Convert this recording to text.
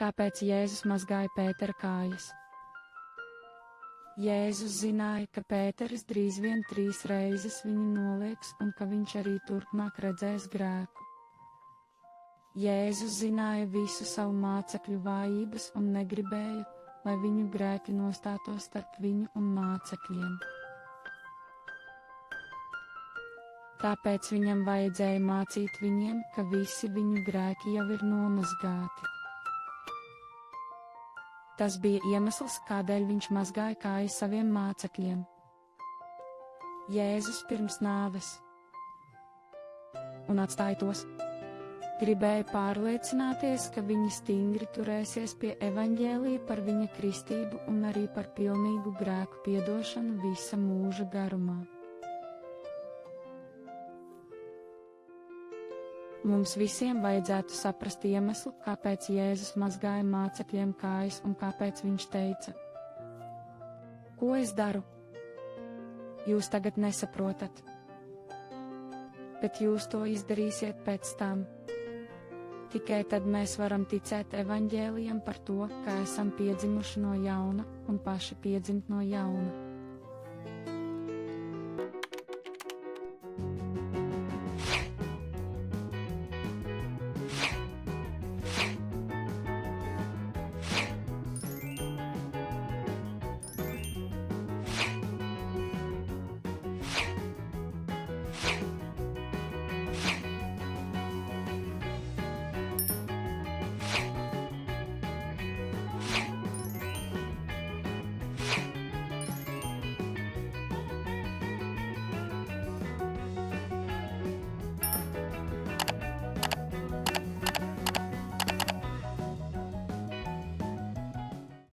Kāpēc Jēzus mazgāja Pētera kājas? Jēzus zināja, ka Pēteris drīz vien 3 reizes viņu nolieks un ka viņš arī turpmāk redzēs grēku. Jēzus zināja visu savu mācekļu vājības un negribēja, lai viņu grēki nostātos starp viņu un mācekļiem. Tāpēc viņam vajadzēja mācīt viņiem, ka visi viņu grēki jau ir nomazgāti. Tas bija iemesls, kādēļ viņš mazgāja kājas saviem mācekļiem. Jēzus pirms nāves un atstāja tos, gribēja pārliecināties, ka viņi stingri turēsies pie evaņģēlija par viņa kristību un arī par pilnīgu grēku piedošanu visa mūža garumā. Mums visiem vajadzētu saprast iemeslu, kāpēc Jēzus mazgāja mācekļiem kājas un kāpēc viņš teica: Ko es daru? Jūs tagad nesaprotat, bet jūs to izdarīsiet pēc tam. Tikai tad mēs varam ticēt evaņģēlijam par to, ka esam piedzimuši no jauna un paši piedzimt no jauna.